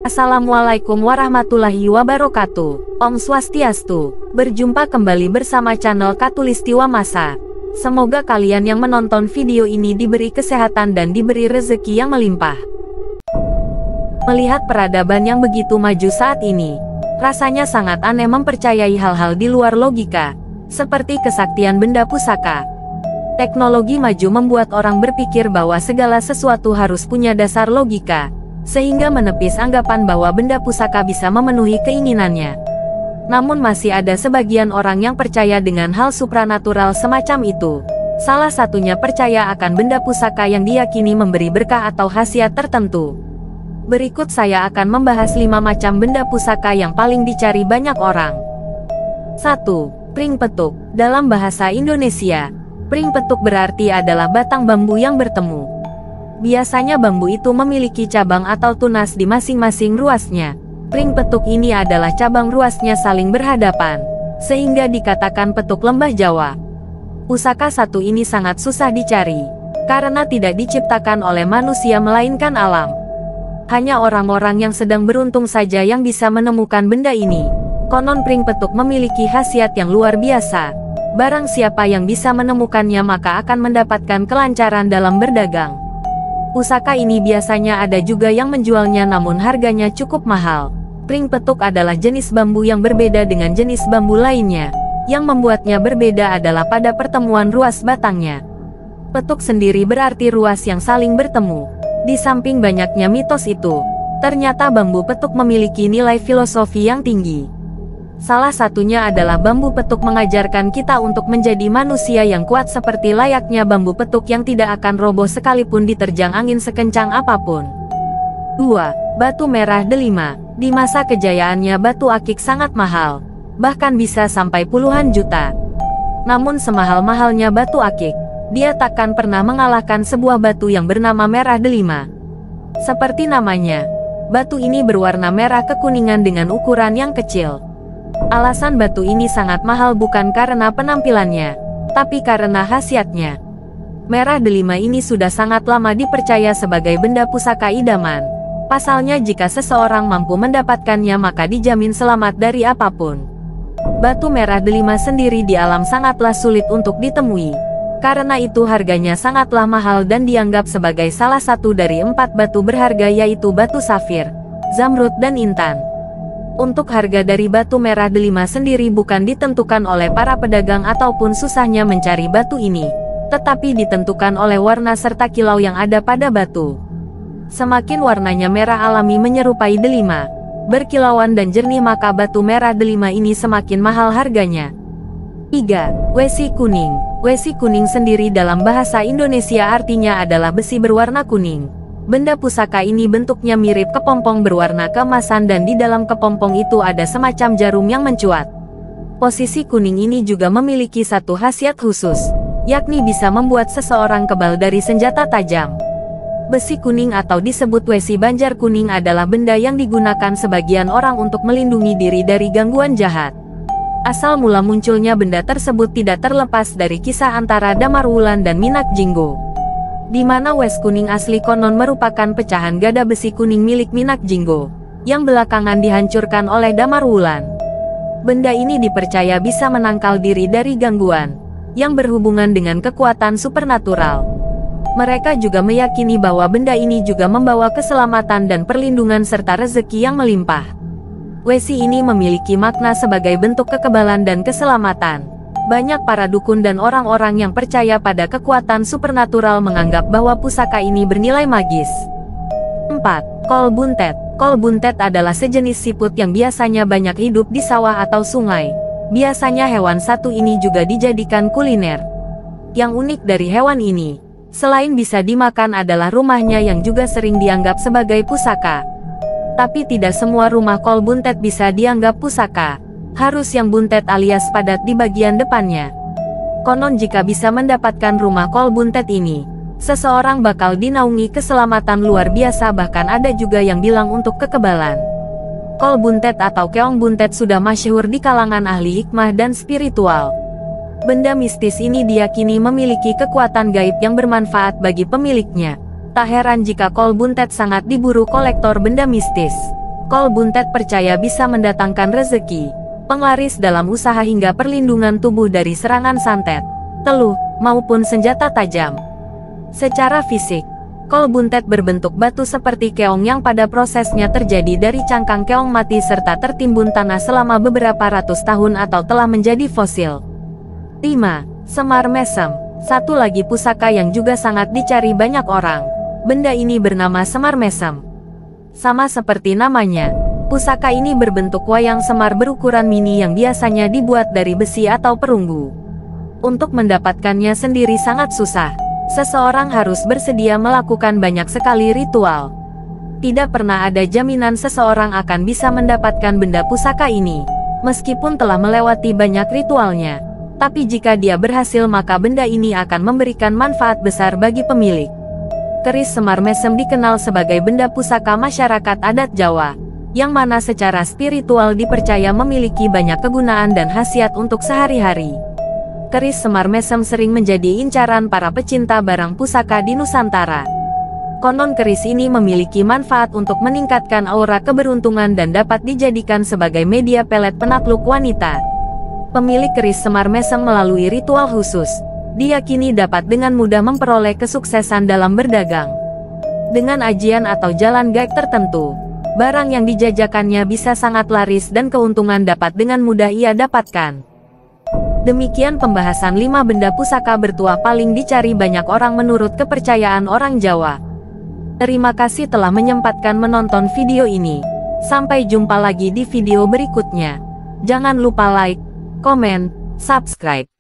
Assalamualaikum warahmatullahi wabarakatuh. Om Swastiastu. Berjumpa kembali bersama channel Khatulistiwa Masa. Semoga kalian yang menonton video ini diberi kesehatan dan diberi rezeki yang melimpah. Melihat peradaban yang begitu maju saat ini, rasanya sangat aneh mempercayai hal-hal di luar logika, seperti kesaktian benda pusaka. Teknologi maju membuat orang berpikir bahwa segala sesuatu harus punya dasar logika, sehingga menepis anggapan bahwa benda pusaka bisa memenuhi keinginannya. Namun masih ada sebagian orang yang percaya dengan hal supranatural semacam itu. Salah satunya percaya akan benda pusaka yang diyakini memberi berkah atau khasiat tertentu. Berikut saya akan membahas 5 macam benda pusaka yang paling dicari banyak orang. 1. Pring petuk. Dalam bahasa Indonesia, pring petuk berarti adalah batang bambu yang bertemu. Biasanya bambu itu memiliki cabang atau tunas di masing-masing ruasnya. Pring petuk ini adalah cabang ruasnya saling berhadapan, sehingga dikatakan petuk lembah Jawa. Pusaka satu ini sangat susah dicari, karena tidak diciptakan oleh manusia melainkan alam. Hanya orang-orang yang sedang beruntung saja yang bisa menemukan benda ini. Konon pring petuk memiliki khasiat yang luar biasa. Barang siapa yang bisa menemukannya maka akan mendapatkan kelancaran dalam berdagang. Pusaka ini biasanya ada juga yang menjualnya namun harganya cukup mahal. Pring petuk adalah jenis bambu yang berbeda dengan jenis bambu lainnya. Yang membuatnya berbeda adalah pada pertemuan ruas batangnya. Petuk sendiri berarti ruas yang saling bertemu. Di samping banyaknya mitos itu, ternyata bambu petuk memiliki nilai filosofi yang tinggi. Salah satunya adalah bambu petuk mengajarkan kita untuk menjadi manusia yang kuat seperti layaknya bambu petuk yang tidak akan roboh sekalipun diterjang angin sekencang apapun. 2. Batu merah delima. Di masa kejayaannya batu akik sangat mahal, bahkan bisa sampai puluhan juta. Namun semahal-mahalnya batu akik, dia takkan pernah mengalahkan sebuah batu yang bernama merah delima. Seperti namanya, batu ini berwarna merah kekuningan dengan ukuran yang kecil. Alasan batu ini sangat mahal bukan karena penampilannya, tapi karena khasiatnya. Merah delima ini sudah sangat lama dipercaya sebagai benda pusaka idaman. Pasalnya jika seseorang mampu mendapatkannya maka dijamin selamat dari apapun. Batu merah delima sendiri di alam sangatlah sulit untuk ditemui. Karena itu harganya sangatlah mahal dan dianggap sebagai salah satu dari 4 batu berharga yaitu batu safir, zamrud dan intan. Untuk harga dari batu merah delima sendiri bukan ditentukan oleh para pedagang ataupun susahnya mencari batu ini, tetapi ditentukan oleh warna serta kilau yang ada pada batu. Semakin warnanya merah alami menyerupai delima, berkilauan dan jernih maka batu merah delima ini semakin mahal harganya. 3. Wesi kuning. Wesi kuning sendiri dalam bahasa Indonesia artinya adalah besi berwarna kuning. Benda pusaka ini bentuknya mirip kepompong berwarna keemasan dan di dalam kepompong itu ada semacam jarum yang mencuat. Posisi kuning ini juga memiliki satu khasiat khusus, yakni bisa membuat seseorang kebal dari senjata tajam. Besi kuning atau disebut wesi banjar kuning adalah benda yang digunakan sebagian orang untuk melindungi diri dari gangguan jahat. Asal mula munculnya benda tersebut tidak terlepas dari kisah antara Damarwulan dan Minak Jinggo, di mana wes kuning asli konon merupakan pecahan gada besi kuning milik Minak Jinggo, yang belakangan dihancurkan oleh Damarwulan. Benda ini dipercaya bisa menangkal diri dari gangguan yang berhubungan dengan kekuatan supernatural. Mereka juga meyakini bahwa benda ini juga membawa keselamatan dan perlindungan serta rezeki yang melimpah. Wesi ini memiliki makna sebagai bentuk kekebalan dan keselamatan. Banyak para dukun dan orang-orang yang percaya pada kekuatan supernatural menganggap bahwa pusaka ini bernilai magis. 4. Kol buntet. Kol buntet adalah sejenis siput yang biasanya banyak hidup di sawah atau sungai. Biasanya hewan satu ini juga dijadikan kuliner. Yang unik dari hewan ini, selain bisa dimakan adalah rumahnya yang juga sering dianggap sebagai pusaka. Tapi tidak semua rumah kol buntet bisa dianggap pusaka. Harus yang buntet alias padat di bagian depannya. Konon jika bisa mendapatkan rumah kol buntet ini, seseorang bakal dinaungi keselamatan luar biasa, bahkan ada juga yang bilang untuk kekebalan. Kol buntet atau keong buntet sudah masyhur di kalangan ahli hikmah dan spiritual. Benda mistis ini diyakini memiliki kekuatan gaib yang bermanfaat bagi pemiliknya. Tak heran jika kol buntet sangat diburu kolektor benda mistis. Kol buntet percaya bisa mendatangkan rezeki, penglaris dalam usaha hingga perlindungan tubuh dari serangan santet, teluh, maupun senjata tajam. Secara fisik, kol buntet berbentuk batu seperti keong yang pada prosesnya terjadi dari cangkang keong mati serta tertimbun tanah selama beberapa ratus tahun atau telah menjadi fosil. 5. Semar mesem. Satu lagi pusaka yang juga sangat dicari banyak orang. Benda ini bernama semar mesem. Sama seperti namanya, pusaka ini berbentuk wayang semar berukuran mini yang biasanya dibuat dari besi atau perunggu. Untuk mendapatkannya sendiri sangat susah. Seseorang harus bersedia melakukan banyak sekali ritual. Tidak pernah ada jaminan seseorang akan bisa mendapatkan benda pusaka ini, meskipun telah melewati banyak ritualnya. Tapi jika dia berhasil maka benda ini akan memberikan manfaat besar bagi pemilik. Keris semar mesem dikenal sebagai benda pusaka masyarakat adat Jawa, yang mana secara spiritual dipercaya memiliki banyak kegunaan dan khasiat untuk sehari-hari. Keris semar mesem sering menjadi incaran para pecinta barang pusaka di Nusantara. Konon keris ini memiliki manfaat untuk meningkatkan aura keberuntungan dan dapat dijadikan sebagai media pelet penakluk wanita. Pemilik keris semar mesem melalui ritual khusus diyakini dapat dengan mudah memperoleh kesuksesan dalam berdagang. Dengan ajian atau jalan gaib tertentu, barang yang dijajakannya bisa sangat laris dan keuntungan dapat dengan mudah ia dapatkan. Demikian pembahasan 5 benda pusaka bertuah paling dicari banyak orang menurut kepercayaan orang Jawa. Terima kasih telah menyempatkan menonton video ini. Sampai jumpa lagi di video berikutnya. Jangan lupa like, komen, subscribe.